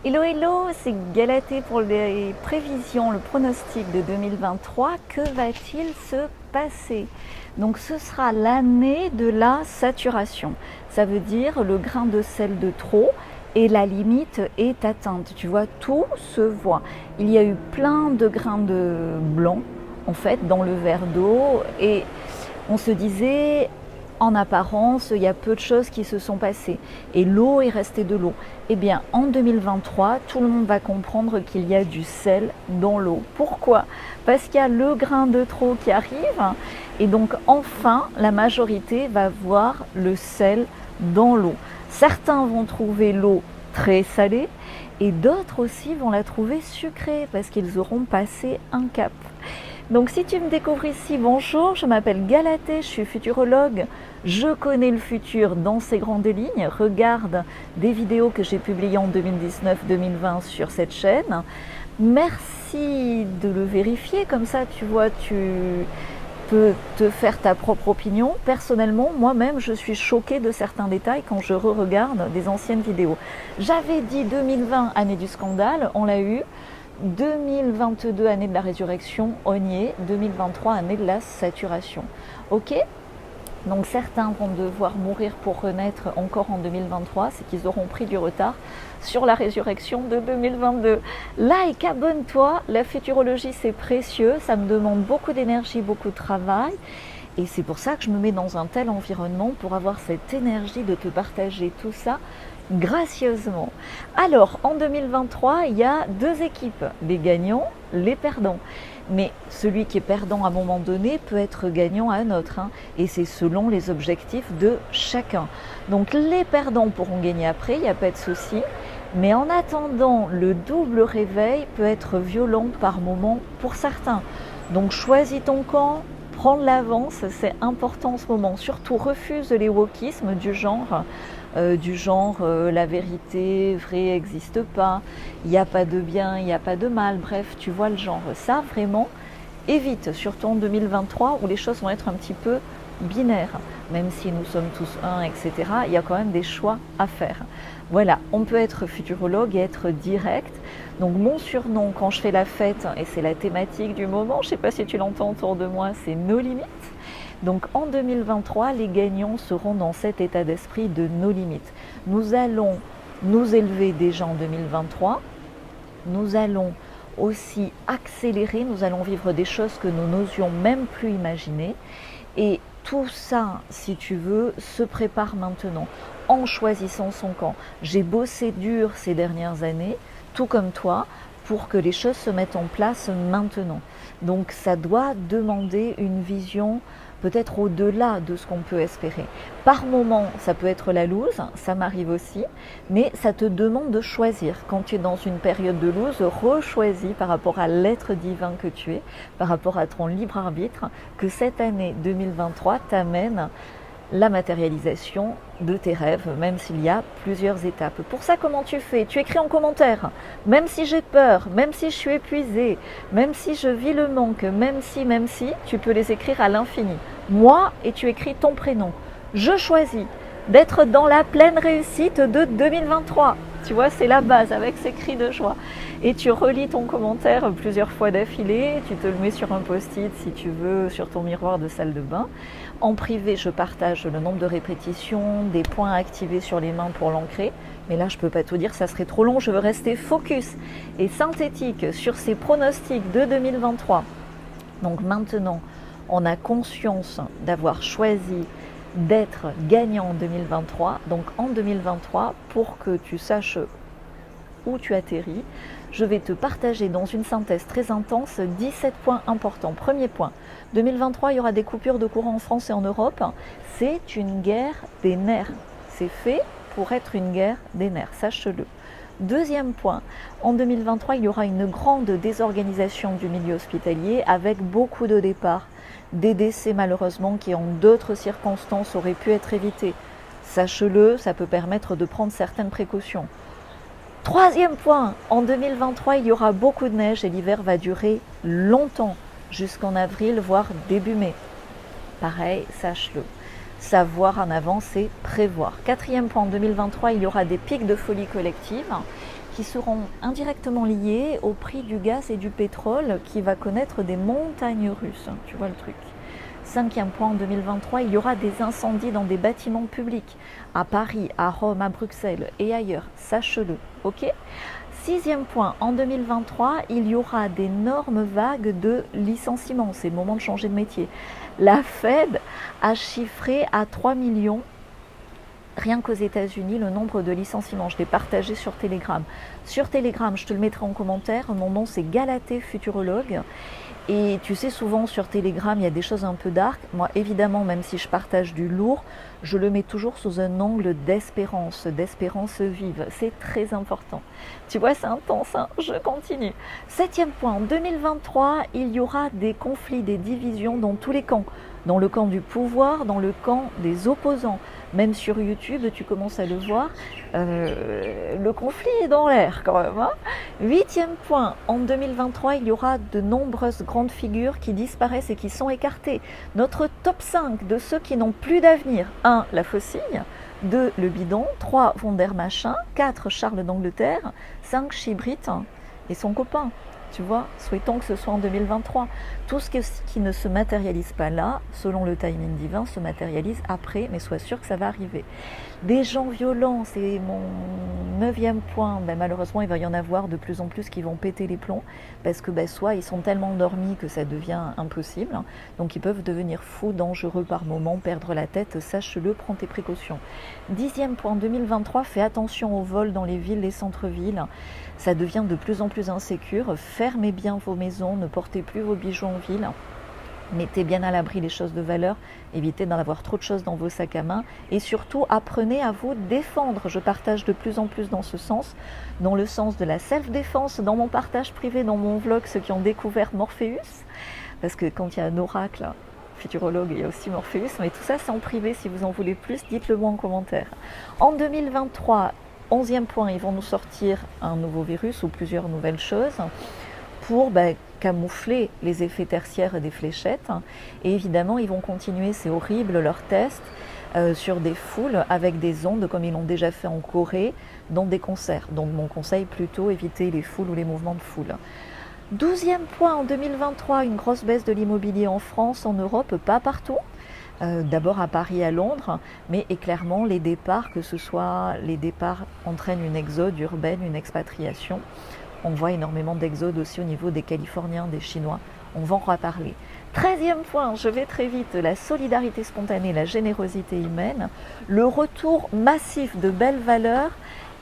Hello, hello, c'est Galatée pour les prévisions, le pronostic de 2023. Que va-t-il se passer? Donc ce sera l'année de la saturation. Ça veut dire le grain de sel de trop et la limite est atteinte. Tu vois, tout se voit. Il y a eu plein de grains de blanc en fait dans le verre d'eau et on se disait en apparence, il y a peu de choses qui se sont passées et l'eau est restée de l'eau. Eh bien, en 2023, tout le monde va comprendre qu'il y a du sel dans l'eau. Pourquoi? Parce qu'il y a le grain de trop qui arrive et donc enfin, la majorité va voir le sel dans l'eau. Certains vont trouver l'eau très salée et d'autres aussi vont la trouver sucrée parce qu'ils auront passé un cap. Donc si tu me découvres ici, bonjour, je m'appelle Galatée, je suis futurologue, je connais le futur dans ses grandes lignes, regarde des vidéos que j'ai publiées en 2019-2020 sur cette chaîne. Merci de le vérifier, comme ça tu vois, tu peux te faire ta propre opinion. Personnellement, moi-même, je suis choquée de certains détails quand je re-regarde des anciennes vidéos. J'avais dit 2020, année du scandale, on l'a eu. 2022, année de la résurrection, on y est. 2023, année de la saturation. Ok? Donc certains vont devoir mourir pour renaître encore en 2023, c'est qu'ils auront pris du retard sur la résurrection de 2022. Like, abonne-toi, la futurologie c'est précieux, ça me demande beaucoup d'énergie, beaucoup de travail. Et c'est pour ça que je me mets dans un tel environnement pour avoir cette énergie de te partager tout ça gracieusement. Alors, en 2023, il y a deux équipes, les gagnants, les perdants. Mais celui qui est perdant à un moment donné peut être gagnant à un autre. Et c'est selon les objectifs de chacun. Donc les perdants pourront gagner après, il n'y a pas de souci. Mais en attendant, le double réveil peut être violent par moment pour certains. Donc choisis ton camp, prends de l'avance, c'est important en ce moment. Surtout refuse les wokismes du genre la vérité vraie n'existe pas, il n'y a pas de bien, il n'y a pas de mal, bref, tu vois le genre. Ça, vraiment, évite, surtout en 2023 où les choses vont être un petit peu binaires. Même si nous sommes tous un, etc., il y a quand même des choix à faire. Voilà, on peut être futurologue et être direct. Donc mon surnom quand je fais la fête, et c'est la thématique du moment, je ne sais pas si tu l'entends autour de moi, c'est nos limites. Donc en 2023, les gagnants seront dans cet état d'esprit de nos limites. Nous allons nous élever déjà en 2023. Nous allons aussi accélérer, nous allons vivre des choses que nous n'osions même plus imaginer. Et tout ça, si tu veux, se prépare maintenant en choisissant son camp. J'ai bossé dur ces dernières années, tout comme toi, pour que les choses se mettent en place maintenant. Donc ça doit demander une vision peut-être au-delà de ce qu'on peut espérer. Par moment, ça peut être la loose, ça m'arrive aussi, mais ça te demande de choisir. Quand tu es dans une période de loose, rechoisis par rapport à l'être divin que tu es, par rapport à ton libre arbitre, que cette année 2023 t'amène la matérialisation de tes rêves, même s'il y a plusieurs étapes. Pour ça, comment tu fais? Tu écris en commentaire. Même si j'ai peur, même si je suis épuisée, même si je vis le manque, même si, tu peux les écrire à l'infini. Moi, et tu écris ton prénom. Je choisis d'être dans la pleine réussite de 2023. Tu vois, c'est la base avec ces cris de joie. Et tu relis ton commentaire plusieurs fois d'affilée, tu te le mets sur un post-it si tu veux, sur ton miroir de salle de bain. En privé, je partage le nombre de répétitions, des points activés sur les mains pour l'ancrer. Mais là, je ne peux pas tout dire, ça serait trop long. Je veux rester focus et synthétique sur ces pronostics de 2023. Donc maintenant, on a conscience d'avoir choisi d'être gagnant en 2023. Donc en 2023, pour que tu saches où tu atterris, je vais te partager dans une synthèse très intense 17 points importants. Premier point, 2023, il y aura des coupures de courant en France et en Europe. C'est une guerre des nerfs. C'est fait pour être une guerre des nerfs, sache-le. Deuxième point, en 2023, il y aura une grande désorganisation du milieu hospitalier avec beaucoup de départs, des décès malheureusement qui en d'autres circonstances auraient pu être évités. Sache-le, ça peut permettre de prendre certaines précautions. Troisième point, en 2023, il y aura beaucoup de neige et l'hiver va durer longtemps, jusqu'en avril, voire début mai. Pareil, sache-le. Savoir en avance et prévoir. Quatrième point, en 2023, il y aura des pics de folie collective qui seront indirectement liées au prix du gaz et du pétrole qui va connaître des montagnes russes. Tu vois le truc. 5e point, en 2023, il y aura des incendies dans des bâtiments publics, à Paris, à Rome, à Bruxelles et ailleurs, sache-le, ok? 6e point, en 2023, il y aura d'énormes vagues de licenciements, c'est le moment de changer de métier. La Fed a chiffré à 3 millions, rien qu'aux États-Unis, le nombre de licenciements. Je l'ai partagé sur Telegram. Sur Telegram, je te le mettrai en commentaire, mon nom c'est Galatée Futurologue. Et tu sais, souvent sur Telegram, il y a des choses un peu dark. Moi, évidemment, même si je partage du lourd, je le mets toujours sous un angle d'espérance vive. C'est très important. Tu vois, c'est intense, hein. Je continue. 7e point, en 2023, il y aura des conflits, des divisions dans tous les camps. Dans le camp du pouvoir, dans le camp des opposants. Même sur YouTube, tu commences à le voir, le conflit est dans l'air quand même. Hein. 8e point, en 2023, il y aura de nombreuses grandes figures qui disparaissent et qui sont écartées. Notre top 5 de ceux qui n'ont plus d'avenir. 1. La Faucille. 2. Le Bidon. 3. Von der Machin. 4. Charles d'Angleterre. 5. Chibrit et son copain. Tu vois, souhaitons que ce soit en 2023. Tout ce qui ne se matérialise pas là, selon le timing divin, se matérialise après, mais sois sûr que ça va arriver. Des gens violents, c'est mon 9e point. Ben, malheureusement, il va y en avoir de plus en plus qui vont péter les plombs, parce que soit ils sont tellement endormis que ça devient impossible, hein, donc ils peuvent devenir fous, dangereux par moments, perdre la tête, sache-le, prends tes précautions. 10e point, 2023, fais attention aux vols dans les villes, les centres-villes. Ça devient de plus en plus insécure. Fermez bien vos maisons, ne portez plus vos bijoux en ville. Mettez bien à l'abri les choses de valeur, évitez d'en avoir trop de choses dans vos sacs à main et surtout apprenez à vous défendre. Je partage de plus en plus dans ce sens, dans le sens de la self-défense, dans mon partage privé, dans mon vlog, ceux qui ont découvert Morpheus, parce que quand il y a un oracle, futurologue, il y a aussi Morpheus, mais tout ça c'est en privé, si vous en voulez plus, dites-le moi en commentaire. En 2023, 11e point, ils vont nous sortir un nouveau virus ou plusieurs nouvelles choses pour camoufler les effets tertiaires des fléchettes. Et évidemment, ils vont continuer, c'est horrible, leurs tests sur des foules avec des ondes, comme ils l'ont déjà fait en Corée, dans des concerts. Donc mon conseil, plutôt éviter les foules ou les mouvements de foule. 12e point, en 2023, une grosse baisse de l'immobilier en France, en Europe, pas partout. D'abord à Paris, à Londres, mais et clairement les départs, que ce soit les départs entraînent une exode urbaine, une expatriation. On voit énormément d'exode aussi au niveau des Californiens, des Chinois. On va en reparler. 13e point, je vais très vite, la solidarité spontanée, la générosité humaine, le retour massif de belles valeurs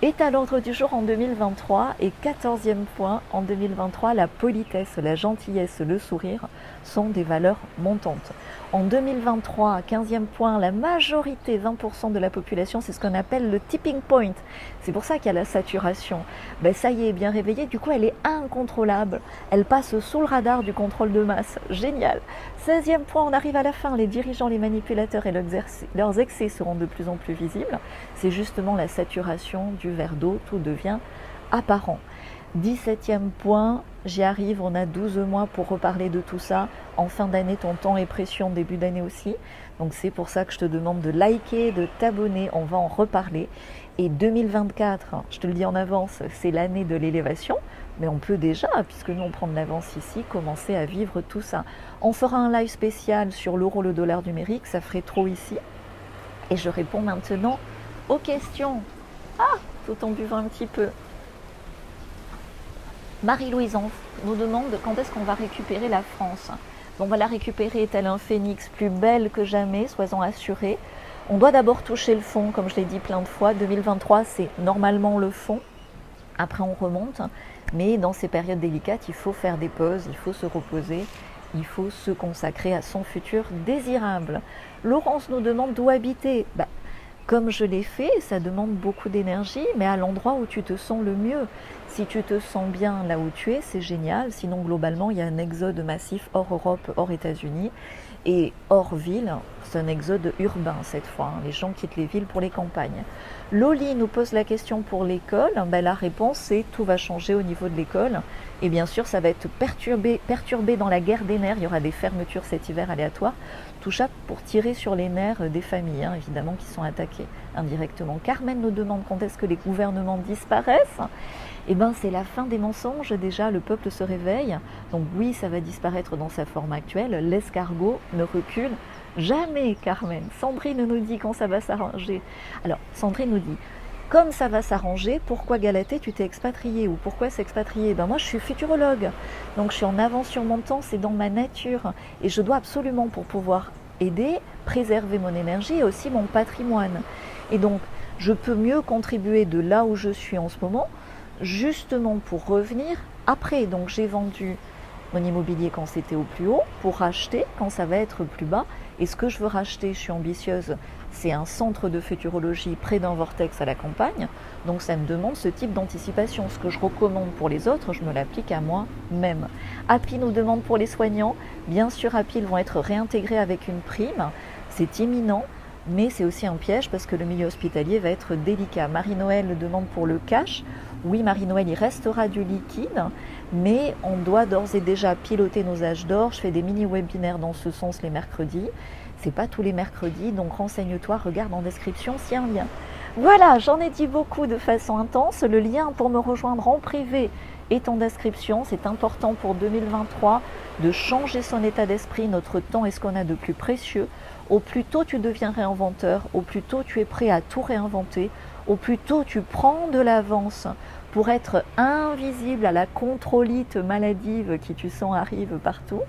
est à l'ordre du jour en 2023. Et 14e point, en 2023, la politesse, la gentillesse, le sourire sont des valeurs montantes. En 2023, 15e point, la majorité, 20% de la population, c'est ce qu'on appelle le tipping point. C'est pour ça qu'il y a la saturation. Ça y est, bien réveillée, du coup elle est incontrôlable. Elle passe sous le radar du contrôle de masse. Génial. 16e point, on arrive à la fin. Les dirigeants, les manipulateurs et leurs excès seront de plus en plus visibles. C'est justement la saturation du verre d'eau, tout devient apparent. 17e point, j'y arrive, on a 12 mois pour reparler de tout ça. En fin d'année, ton temps est précieux, en début d'année aussi. Donc c'est pour ça que je te demande de liker, de t'abonner, on va en reparler. Et 2024, je te le dis en avance, c'est l'année de l'élévation. Mais on peut déjà, puisque nous on prend de l'avance ici, commencer à vivre tout ça. On fera un live spécial sur l'euro, le dollar numérique, ça ferait trop ici. Et je réponds maintenant aux questions. Tout en buvant un petit peu. Marie-Louise nous demande quand est-ce qu'on va récupérer la France. On va la récupérer tel un phénix, plus belle que jamais, sois-en assurés. On doit d'abord toucher le fond, comme je l'ai dit plein de fois. 2023, c'est normalement le fond. Après, on remonte. Mais dans ces périodes délicates, il faut faire des pauses, il faut se reposer, il faut se consacrer à son futur désirable. Laurence nous demande d'où habiter. Comme je l'ai fait, ça demande beaucoup d'énergie, mais à l'endroit où tu te sens le mieux. Si tu te sens bien là où tu es, c'est génial. Sinon, globalement, il y a un exode massif hors Europe, hors États-Unis et hors ville. C'est un exode urbain cette fois. Les gens quittent les villes pour les campagnes. Loli nous pose la question pour l'école. La réponse, c'est tout va changer au niveau de l'école. Et bien sûr, ça va être perturbé dans la guerre des nerfs. Il y aura des fermetures cet hiver aléatoires. Tout ça pour tirer sur les nerfs des familles, évidemment, qui sont attaquées indirectement. Carmen nous demande quand est-ce que les gouvernements disparaissent. eh ben c'est la fin des mensonges déjà, le peuple se réveille. Donc oui, ça va disparaître dans sa forme actuelle, l'escargot ne recule jamais, Carmen. Sandrine nous dit quand ça va s'arranger. Alors, Sandrine nous dit, comme ça va s'arranger, pourquoi Galatée tu t'es expatrié ou pourquoi s'expatrier? Ben moi je suis futurologue, donc je suis en avance sur mon temps, c'est dans ma nature et je dois absolument pour pouvoir aider, préserver mon énergie et aussi mon patrimoine. Et donc je peux mieux contribuer de là où je suis en ce moment, justement pour revenir après. Donc j'ai vendu mon immobilier quand c'était au plus haut pour racheter quand ça va être plus bas. Et ce que je veux racheter, je suis ambitieuse, c'est un centre de futurologie près d'un vortex à la campagne. Donc ça me demande ce type d'anticipation. Ce que je recommande pour les autres, je me l'applique à moi-même. Happy nous demande pour les soignants. Bien sûr, Happy, ils vont être réintégrés avec une prime. C'est imminent. Mais c'est aussi un piège parce que le milieu hospitalier va être délicat. Marie-Noël demande pour le cash. Oui, Marie-Noël, il restera du liquide, mais on doit d'ores et déjà piloter nos âges d'or. Je fais des mini-webinaires dans ce sens les mercredis. C'est pas tous les mercredis, donc renseigne-toi, regarde en description s'il y a un lien. Voilà, j'en ai dit beaucoup de façon intense. Le lien pour me rejoindre en privé est en description. C'est important pour 2023 de changer son état d'esprit. Notre temps est ce qu'on a de plus précieux. Au plus tôt tu deviens réinventeur, au plus tôt tu es prêt à tout réinventer, au plus tôt tu prends de l'avance pour être invisible à la contrôlite maladive qui tu sens arrive partout,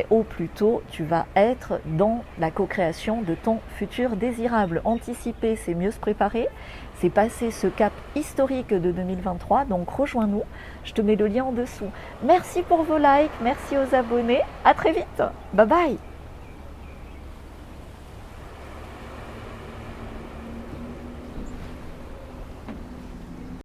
au plus tôt tu vas être dans la co-création de ton futur désirable. Anticiper, c'est mieux se préparer, c'est passer ce cap historique de 2023, donc rejoins-nous, je te mets le lien en dessous. Merci pour vos likes, merci aux abonnés, à très vite, bye bye.